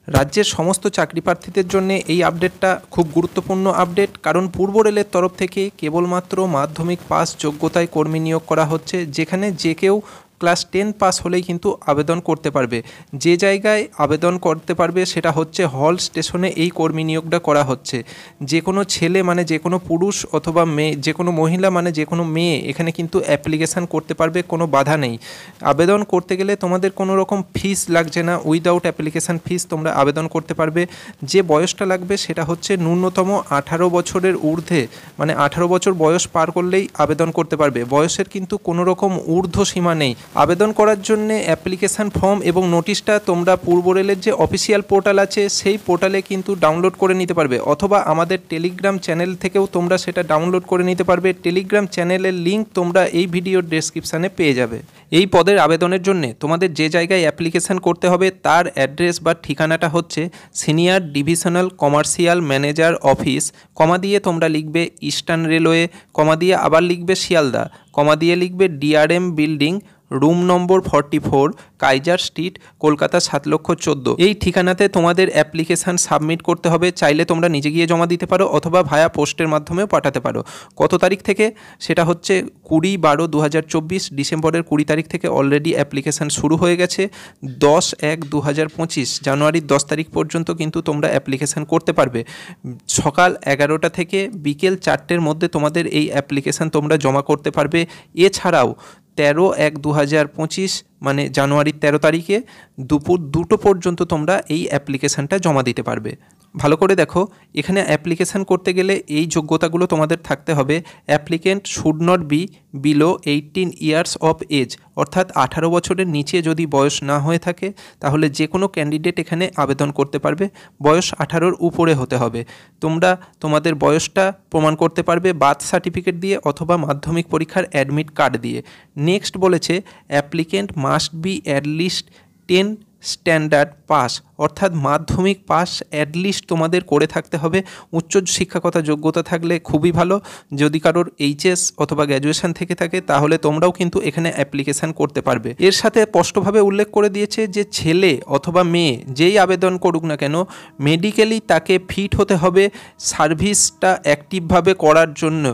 রাজ্যের সমস্ত চাকরি প্রার্থীদের জন্য এই আপডেটটা খুব গুরুত্বপূর্ণ আপডেট, কারণ পূর্ব রেলের তরফ থেকে কেবলমাত্র মাধ্যমিক পাস যোগ্যতায় কর্মী নিয়োগ করা হচ্ছে, যেখানে যে কেউ ক্লাস 10 পাস হলেই কিন্তু আবেদন করতে পারবে। যে জায়গায় আবেদন করতে পারবে সেটা হচ্ছে হল স্টেশনে এই কর্মী নিয়োগটা করা হচ্ছে। যে কোনো ছেলে মানে যে কোনো পুরুষ অথবা মেয়ে, যে কোনো মহিলা মানে যে কোনো মেয়ে এখানে কিন্তু অ্যাপ্লিকেশান করতে পারবে, কোনো বাধা নেই। আবেদন করতে গেলে তোমাদের কোনো রকম ফিস লাগছে না, উইদাউট অ্যাপ্লিকেশান ফিস তোমরা আবেদন করতে পারবে। যে বয়সটা লাগবে সেটা হচ্ছে ন্যূনতম 18 বছরের ঊর্ধ্বে, মানে 18 বছর বয়স পার করলেই আবেদন করতে পারবে। বয়সের কিন্তু কোনো রকম ঊর্ধ্ব সীমা নেই। আবেদন করার জন্য অ্যাপ্লিকেশান ফর্ম এবং নোটিশটা তোমরা পূর্ব রেলের যে অফিসিয়াল পোর্টাল আছে সেই পোর্টালে কিন্তু ডাউনলোড করে নিতে পারবে, অথবা আমাদের টেলিগ্রাম চ্যানেল থেকেও তোমরা সেটা ডাউনলোড করে নিতে পারবে। টেলিগ্রাম চ্যানেলের লিঙ্ক তোমরা এই ভিডিওর ডেসক্রিপশানে পেয়ে যাবে। এই পদের আবেদনের জন্য তোমাদের যে জায়গায় অ্যাপ্লিকেশান করতে হবে তার অ্যাড্রেস বা ঠিকানাটা হচ্ছে senior divisional commercial manager office, comma দিয়ে তোমরা লিখবে ইস্টার্ন রেলওয়ে, কমা দিয়ে আবার লিখবে শিয়ালদা, কমা দিয়ে লিখবে DRM building, room number 44, Kaiser street, Kolkata 7,14,000। এই ঠিকানাতে তোমাদের অ্যাপ্লিকেশান সাবমিট করতে হবে। চাইলে তোমরা নিজে গিয়ে জমা দিতে পারো অথবা ভায়া পোস্টের মাধ্যমেও পাঠাতে পারো। কত তারিখ থেকে? সেটা হচ্ছে 20/12/2024, ডিসেম্বরের 20 তারিখ থেকে অলরেডি অ্যাপ্লিকেশান শুরু হয়ে গেছে। 10/1/2025 জানুয়ারির 10 তারিখ পর্যন্ত কিন্তু তোমরা অ্যাপ্লিকেশান করতে পারবে। সকাল 11টা থেকে বিকেল 4টের মধ্যে তোমাদের এই অ্যাপ্লিকেশান তোমরা জমা করতে পারবে। এছাড়াও 13/1/2025 মানে জানুয়ারির 13 তারিখে দুপুর 2টো পর্যন্ত তোমরা এই অ্যাপ্লিকেশানটা জমা দিতে পারবে। ভালো করে দেখো, এখানে অ্যাপ্লিকেশান করতে গেলে এই যোগ্যতাগুলো তোমাদের থাকতে হবে। Applicant should not be below 18 years of age, অর্থাৎ 18 বছরের নিচে যদি বয়স না হয়ে থাকে তাহলে যে কোনো ক্যান্ডিডেট এখানে আবেদন করতে পারবে। বয়স 18-র উপরে হতে হবে। তোমরা তোমাদের বয়সটা প্রমাণ করতে পারবে বার্থ সার্টিফিকেট দিয়ে অথবা মাধ্যমিক পরীক্ষার অ্যাডমিট কার্ড দিয়ে। নেক্সট বলেছে applicant must be at least 10 standard pass, অর্থাৎ মাধ্যমিক পাস অ্যাটলিস্ট তোমাদের করে থাকতে হবে। উচ্চ শিক্ষাগত যোগ্যতা থাকলে খুবই ভালো। যদি কারোর এইচএস অথবা গ্র্যাজুয়েশন থেকে থাকে তাহলে তোমরাও কিন্তু এখানে অ্যাপ্লিকেশান করতে পারবে। এর সাথে স্পষ্টভাবে উল্লেখ করে দিয়েছে যে ছেলে অথবা মেয়ে যেই আবেদন করুক না কেন, মেডিকেলি তাকে ফিট হতে হবে সার্ভিসটা অ্যাক্টিভভাবে করার জন্য।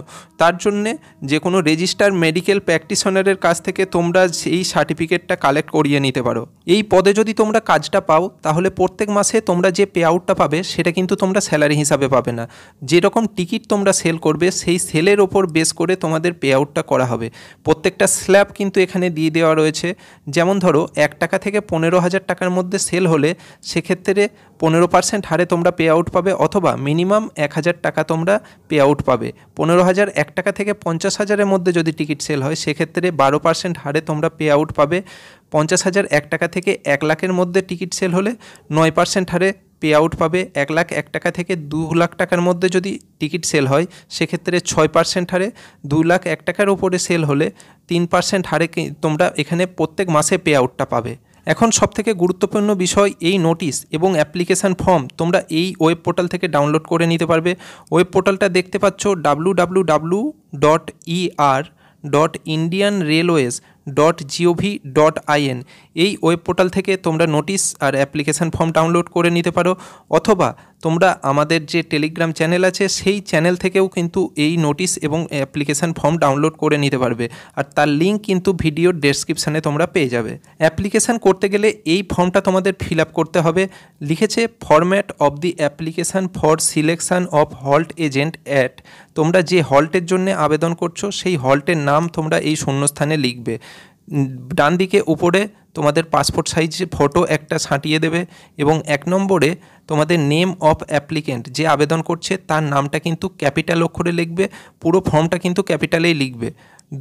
তার জন্যে যে কোনো রেজিস্টার মেডিকেল প্র্যাকটিশনারের কাছ থেকে তোমরা এই সার্টিফিকেটটা কালেক্ট করিয়ে নিতে পারো। এই পদে যদি তোমরা কাজটা পাও তাহলে প্রত্যেক মাসে তোমরা যে পে আউটটা পাবে সেটা কিন্তু তোমরা স্যালারি হিসাবে পাবে না। যেরকম টিকিট তোমরা সেল করবে সেই সেলের ওপর বেস করে তোমাদের পে আউটটা করা হবে। প্রত্যেকটা স্ল্যাব কিন্তু এখানে দিয়ে দেওয়া রয়েছে। যেমন ধরো 1 টাকা থেকে 15,000 টাকার মধ্যে সেল হলে সেক্ষেত্রে 15% হারে তোমরা পে আউট পাবে, অথবা মিনিমাম 1,000 টাকা তোমরা পে আউট পাবে। 15,000 1 টাকা থেকে 50,000-এর মধ্যে যদি টিকিট সেল হয় সেক্ষেত্রে 12% হারে তোমরা পে আউট পাবে। 50,000 1 টাকা থেকে 1 লাখের মধ্যে টিকিট সেল হলে 9% হারে পে আউট পাবে। 1 লাখ 1 টাকা থেকে 2 লাখ টাকার মধ্যে যদি টিকিট সেল হয় সেক্ষেত্রে 6% হারে, 2 লাখ 1 টাকার ওপরে সেল হলে 3% হারে তোমরা এখানে প্রত্যেক মাসে পে আউটটা পাবে। এখন সবথেকে গুরুত্বপূর্ণ বিষয়, এই নোটিশ এবং অ্যাপ্লিকেশান ফর্ম তোমরা এই ওয়েব পোর্টাল থেকে ডাউনলোড করে নিতে পারবে। ওয়েব পোর্টালটা দেখতে পাচ্ছ www.er.indianrailways.gov.in। এই ওয়েব পোর্টাল থেকে তোমরা নোটিশ আর অ্যাপ্লিকেশান ফর্ম ডাউনলোড করে নিতে পারো, অথবা তোমরা আমাদের যে টেলিগ্রাম চ্যানেল আছে সেই চ্যানেল থেকেও কিন্তু এই নোটিশ এবং অ্যাপ্লিকেশান ফর্ম ডাউনলোড করে নিতে পারবে, আর তার লিঙ্ক কিন্তু ভিডিওর ডেসক্রিপশানে তোমরা পেয়ে যাবে। অ্যাপ্লিকেশান করতে গেলে এই ফর্মটা তোমাদের ফিল আপ করতে হবে। লিখেছে format of the application for selection of halt agent at. তোমরা যে হল্টের জন্য আবেদন করছো সেই হল্টের নাম তোমরা এই শূন্যস্থানে লিখবে। ডান দিকে উপরে তোমাদের পাসপোর্ট সাইজে ফটো একটা ছাঁটিয়ে দেবে, এবং 1 নম্বরে তোমাদের নেম অফ অ্যাপ্লিকেন্ট, যে আবেদন করছে তার নামটা কিন্তু ক্যাপিটাল অক্ষরে লিখবে, পুরো ফর্মটা কিন্তু ক্যাপিটালেই লিখবে।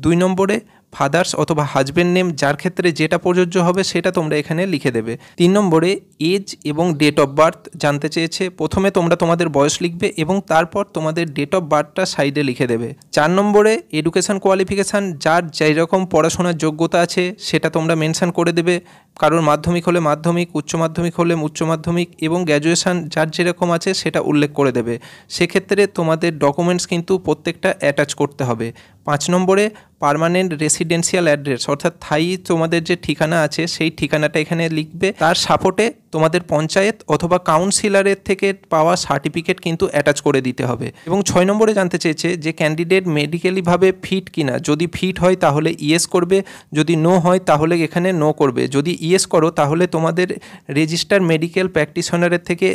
2 নম্বরে ফাদার্স অথবা হাজব্যান্ড নেম, যার ক্ষেত্রে যেটা প্রযোজ্য হবে সেটা তোমরা এখানে লিখে দেবে। 3 নম্বরে এজ এবং ডেট অফ বার্থ জানতে চেয়েছে। প্রথমে তোমরা তোমাদের বয়স লিখবে এবং তারপর তোমাদের ডেট অফ বার্থটা সাইডে লিখে দেবে। 4 নম্বরে এডুকেশান কোয়ালিফিকেশান, যার যেই রকম পড়াশোনার যোগ্যতা আছে সেটা তোমরা মেনশান করে দেবে। কারোর মাধ্যমিক হলে মাধ্যমিক, উচ্চ মাধ্যমিক হলে উচ্চ মাধ্যমিক, এবং গ্র্যাজুয়েশান যার যেরকম আছে সেটা উল্লেখ করে দেবে। সেক্ষেত্রে তোমাদের ডকুমেন্টস কিন্তু প্রত্যেকটা অ্যাটাচ করতে হবে। 5 নম্বরে পার্মানেন্ট রেসিডেন্সিয়াল অ্যাড্রেস, অর্থাৎ স্থায়ী তোমাদের যে ঠিকানা আছে সেই ঠিকানাটা এখানে লিখবে। তার সাপোর্টে তোমাদের পঞ্চায়েত অথবা কাউন্সিলরের থেকে পাওয়া সার্টিফিকেট কিন্তু অ্যাটাচ করে দিতে হবে। এবং 6 নম্বরে জানতে চেয়েছে যে ক্যান্ডিডেট মেডিকেলিভাবে ফিট কিনা, যদি ফিট হয় তাহলে ইয়েস করবে, যদি নো হয় তাহলে এখানে নো করবে। যদি ইয়েস করো তাহলে তোমাদের রেজিস্টার মেডিকেল প্র্যাকটিশনারের থেকে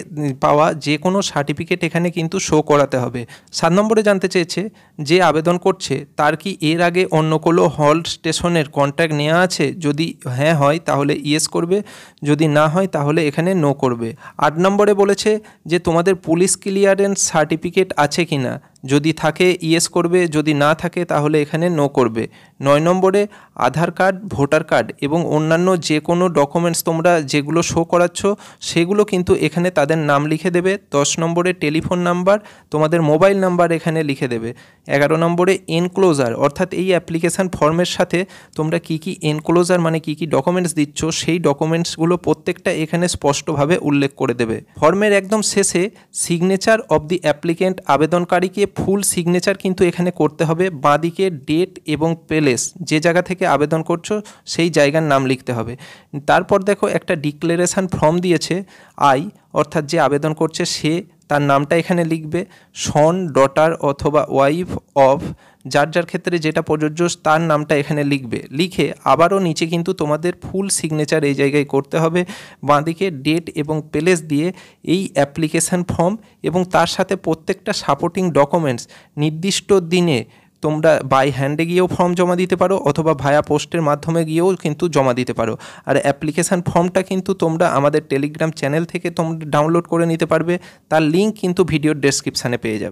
পাওয়া যে কোনো সার্টিফিকেট এখানে কিন্তু শো করাতে হবে। 7 নম্বরে জানতে চেয়েছে যে আবেদন করছে তার কি এর আগে অন্য কোনো হল্ট স্টেশনের কন্ট্যাক্ট নেওয়া আছে, যদি হ্যাঁ হয় তাহলে ইয়েস করবে, যদি না হয় তাহলে এখানে নো করবে। 8 নম্বরে বলেছে যে তোমাদের পুলিশ ক্লিয়ারেন্স সার্টিফিকেট আছে কি না, যদি থাকে ইয়েস করবে, যদি না থাকে তাহলে এখানে নো করবে। 9 নম্বরে আধার কার্ড, ভোটার কার্ড এবং অন্যান্য যে কোনো ডকুমেন্টস তোমরা যেগুলো শো করাচ্ছ সেগুলো কিন্তু এখানে তাদের নাম লিখে দেবে। 10 নম্বরে টেলিফোন নাম্বার, তোমাদের মোবাইল নাম্বার এখানে লিখে দেবে। 11 নম্বরে এনক্লোজার, অর্থাৎ এই অ্যাপ্লিকেশান ফর্মের সাথে তোমরা কি এনক্লোজার মানে কি ডকুমেন্টস দিচ্ছ সেই ডকুমেন্টসগুলো প্রত্যেকটা এখানে স্পষ্টভাবে উল্লেখ করে দেবে। ফর্মের একদম শেষে সিগনেচার অব দি অ্যাপ্লিকেন্ট, আবেদনকারীকে ফুল সিগনেচার কিন্তু এখানে করতে হবে। বাঁদিকে ডেট এবং প্লেস, যে জায়গা থেকে আবেদন করছো সেই জায়গার নাম লিখতে হবে। তারপর দেখো একটা ডিক্লারেশন ফর্ম দিয়েছে, অর্থাৎ যে আবেদন করছে সে তার নামটা এখানে লিখবে। সন, ডটার অথবা ওয়াইফ অফ, যার যার ক্ষেত্রে যেটা প্রযোজ্য তার নামটা এখানে লিখবে। লিখে আবারও নিচে কিন্তু তোমাদের ফুল সিগনেচার এই জায়গায় করতে হবে। বাঁদিকে ডেট এবং প্লেস দিয়ে এই অ্যাপ্লিকেশান ফর্ম এবং তার সাথে প্রত্যেকটা সাপোর্টিং ডকুমেন্টস নির্দিষ্ট দিনে তোমরা বাই হ্যান্ডে গিয়েও ফর্ম জমা দিতে পারো অথবা ভায়া পোস্টের মাধ্যমে গিয়েও কিন্তু জমা দিতে পারো। আর অ্যাপ্লিকেশান ফর্মটা কিন্তু তোমরা আমাদের টেলিগ্রাম চ্যানেল থেকে তোমরা ডাউনলোড করে নিতে পারবে, তার লিঙ্ক কিন্তু ভিডিওর ডেসক্রিপশানে পেয়ে যাবে।